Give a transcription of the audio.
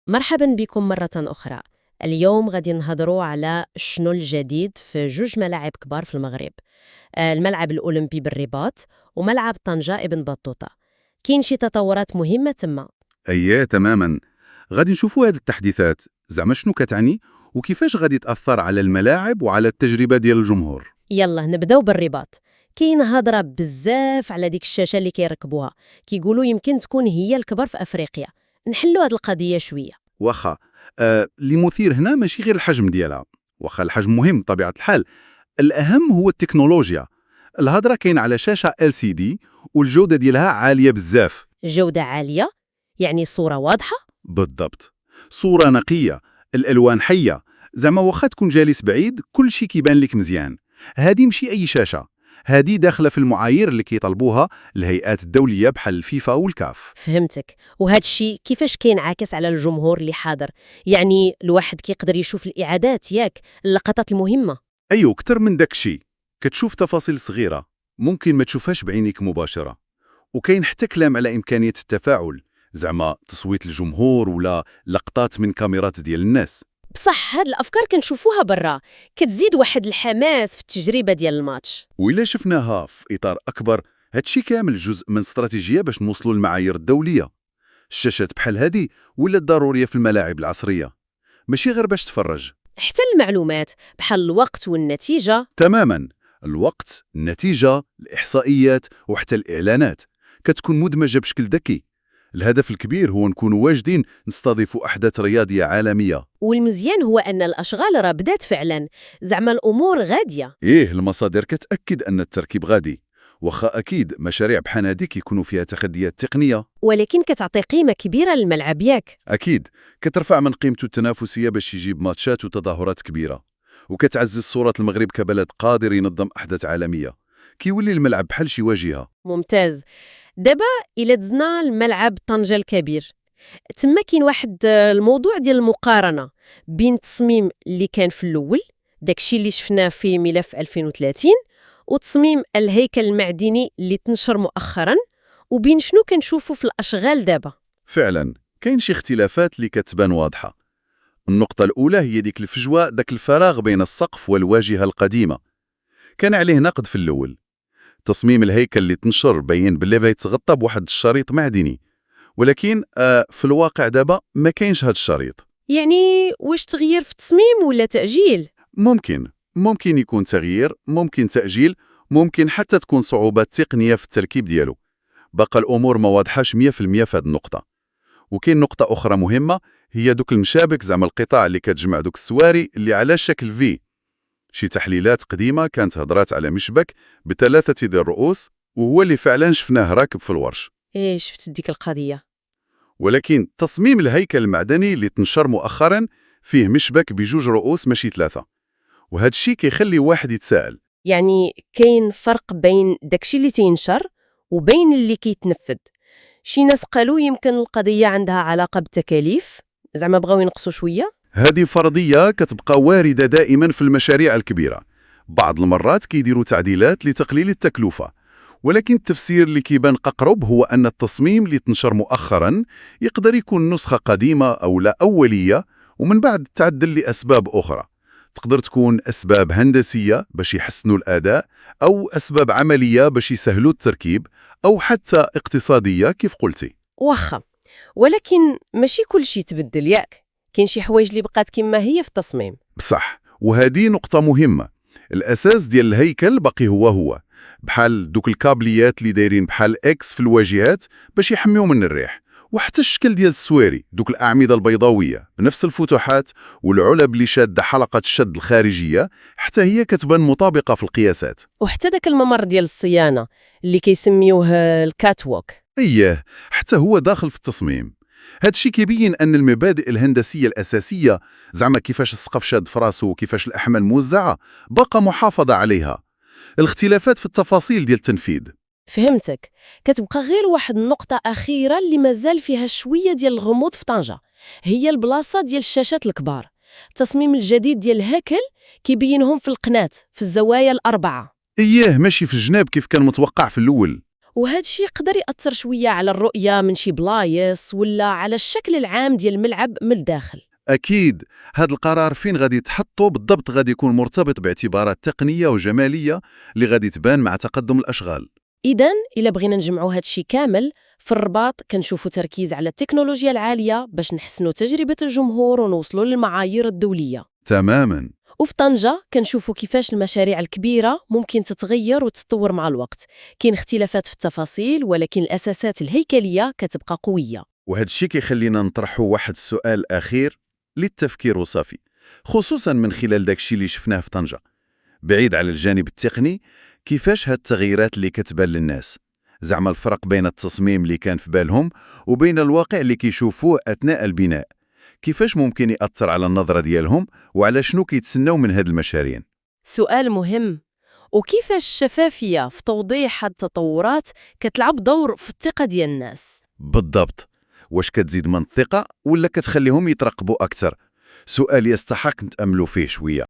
مرحبا بكم مرة أخرى. اليوم غادي نهضروا على شنو الجديد في جوج ملاعب كبار في المغرب، الملعب الأولمبي بالرباط وملعب طنجة ابن بطوطة. كاين شي تطورات مهمة تما؟ أيه تماما. غادي نشوفوا هذه التحديثات زعما شنو كتعني وكيفاش غادي تأثر على الملاعب وعلى التجربة ديال الجمهور. يلا نبداو بالرباط. كاين هضرة بزاف على ديك الشاشة اللي كيركبوها، كيقولوا يمكن تكون هي الكبر في أفريقيا. نحلوا هذه القضية شوية. واخا اللي مثير هنا ماشي غير الحجم ديالها، واخا الحجم مهم بطبيعة الحال. الأهم هو التكنولوجيا. الهضرة كاين على شاشة LCD والجودة ديالها عالية بزاف. جودة عالية؟ يعني صورة واضحة؟ بالضبط، صورة نقية، الألوان حية، زعما واخا تكون جالس بعيد كل شي كيبان لك مزيان. هادي ماشي أي شاشة، هادي داخلة في المعايير اللي كيطلبوها الهيئات الدولية بحال الفيفا والكاف. فهمتك. وهذا الشيء كيفاش كينعكس على الجمهور اللي حاضر؟ يعني الواحد كيقدر يشوف الإعادات ياك اللقطات المهمة؟ أيوة، كتر من داكشي. كتشوف تفاصيل صغيرة ممكن ما تشوفهاش بعينيك مباشرة، وكاين حتى كلام على إمكانية التفاعل، زعما تصويت الجمهور ولا لقطات من كاميرات ديال الناس. بصح هاد الأفكار كنشوفوها برا، كتزيد واحد الحماس في التجربة ديال الماتش. وإلا شفناها في إطار أكبر، هادشي كامل جزء من استراتيجية باش نوصلوا للمعايير الدولية. الشاشات بحال هادي ولات ضرورية في الملاعب العصرية، ماشي غير باش تفرج. حتى المعلومات بحال الوقت والنتيجة. تماما، الوقت، النتيجة، الإحصائيات وحتى الإعلانات كتكون مدمجة بشكل ذكي. الهدف الكبير هو نكونوا واجدين نستضيفوا أحداث رياضية عالمية. والمزيان هو أن الأشغال راه بدات فعلا، زعما الأمور غادية. إيه، المصادر كتأكد أن التركيب غادي، وخا أكيد مشاريع بحال هادي كيكونوا فيها تحديات تقنية. ولكن كتعطي قيمة كبيرة للملعب ياك. أكيد، كترفع من قيمته التنافسية باش يجيب ماتشات وتظاهرات كبيرة، وكتعزز صورة المغرب كبلد قادر ينظم أحداث عالمية. كيولي الملعب بحال شي واجهة. ممتاز. دابا إلا دزنا الملعب طنجة الكبير، تما كاين واحد الموضوع ديال المقارنة بين التصميم اللي كان في الأول، داكشي اللي شفناه في ملف 2030، وتصميم الهيكل المعدني اللي تنشر مؤخرا، وبين شنو كنشوفوا في الأشغال دابا. فعلا كاين شي اختلافات اللي كتبان واضحة. النقطة الأولى هي ديك الفجوة، داك الفراغ بين السقف والواجهة القديمة. كان عليه نقد في الأول. تصميم الهيكل اللي تنشر بين باللي بيتغطى بواحد الشريط معدني، ولكن في الواقع دابا ما كاينش هاد الشريط. يعني واش تغيير في التصميم ولا تأجيل؟ ممكن يكون تغيير، ممكن تأجيل، ممكن حتى تكون صعوبات تقنية في التركيب ديالو. بقى الأمور ما واضحاش 100% في هاد النقطة. وكاين نقطة أخرى مهمة، هي دوك المشابك، زعما القطع اللي كتجمع دوك السواري اللي على شكل في. شي تحليلات قديمة كانت هضرات على مشبك بثلاثة ديال الرؤوس، وهو اللي فعلا شفناه راكب في الورش. ايه، شفت ديك القضية. ولكن تصميم الهيكل المعدني اللي تنشر مؤخرا فيه مشبك بجوج رؤوس ماشي ثلاثة، وهذا الشيء كيخلي واحد يتساءل. يعني كاين فرق بين داكشي اللي تينشر وبين اللي كيتنفذ. شي ناس قالوا يمكن القضية عندها علاقة بالتكاليف، زعما بغاو ينقصوا شوية. هذه فرضية كتبقى واردة دائما في المشاريع الكبيرة. بعض المرات كيديروا تعديلات لتقليل التكلفة، ولكن التفسير اللي كيبان أقرب هو أن التصميم اللي تنشر مؤخرا يقدر يكون نسخة قديمة أو لا أولية، ومن بعد تعدل لأسباب أخرى. تقدر تكون أسباب هندسية باش يحسنوا الأداء، أو أسباب عملية باش يسهلوا التركيب، أو حتى اقتصادية كيف قلتي. واخا، ولكن ماشي كل شيء تبدل ياك. كاين شي حوايج اللي بقات كما هي في التصميم. بصح، وهذه نقطة مهمة. الأساس ديال الهيكل باقي هو بحال دوك الكابليات اللي دايرين بحال إكس في الواجهات باش يحميو من الريح، وحتى الشكل ديال السواري، دوك الأعمدة البيضاوية بنفس الفتحات، والعلب اللي شادة حلقة الشد الخارجية حتى هي كتبان مطابقة في القياسات. وحتى داك الممر ديال الصيانة اللي كيسميوه الكات ووك. إيه، حتى هو داخل في التصميم. هاد الشيء كيبين أن المبادئ الهندسية الأساسية، زعما كيفاش السقف شاد في راسو وكيفاش الأحمال موزعة، بقى محافظة عليها. الاختلافات في التفاصيل ديال التنفيذ. فهمتك. كتبقى غير واحد النقطة أخيرة اللي مازال فيها شوية ديال الغموض في طنجة، هي البلاصة ديال الشاشات الكبار. التصميم الجديد ديال الهيكل كيبينهم في القناة في الزوايا الأربعة. إيه، ماشي في الجناب كيف كان متوقع في الأول. وهذا الشيء يقدر يأثر شوية على الرؤية من شي بلايص ولا على الشكل العام ديال الملعب من الداخل. أكيد. هذا القرار فين غادي تحطه بالضبط غادي يكون مرتبط باعتبارات تقنية وجمالية اللي غادي تبان مع تقدم الأشغال. إذن إلا بغينا نجمعوا هذا الشيء كامل، في الرباط كنشوفوا تركيز على التكنولوجيا العالية باش نحسنوا تجربة الجمهور ونوصلوا للمعايير الدولية. تماماً. وفي طنجة كنشوفوا كيفاش المشاريع الكبيرة ممكن تتغير وتتطور مع الوقت. كاين اختلافات في التفاصيل ولكن الأساسات الهيكلية كتبقى قوية. وهذا الشيء كيخلينا نطرحوا واحد السؤال أخير للتفكير وصافي، خصوصاً من خلال داكشي اللي شفناه في طنجة. بعيد على الجانب التقني، كيفاش هاد التغييرات اللي كتبان للناس؟ زعما الفرق بين التصميم اللي كان في بالهم وبين الواقع اللي كيشوفوه أثناء البناء، كيفاش ممكن يأثر على النظرة ديالهم وعلى شنو كيتسناو من هاد المشاريع؟ سؤال مهم. وكيفاش الشفافية في توضيح هاد التطورات كتلعب دور في الثقة ديال الناس؟ بالضبط. واش كتزيد من الثقة ولا كتخليهم يترقبوا أكثر؟ سؤال يستحق نتأملوا فيه شوية.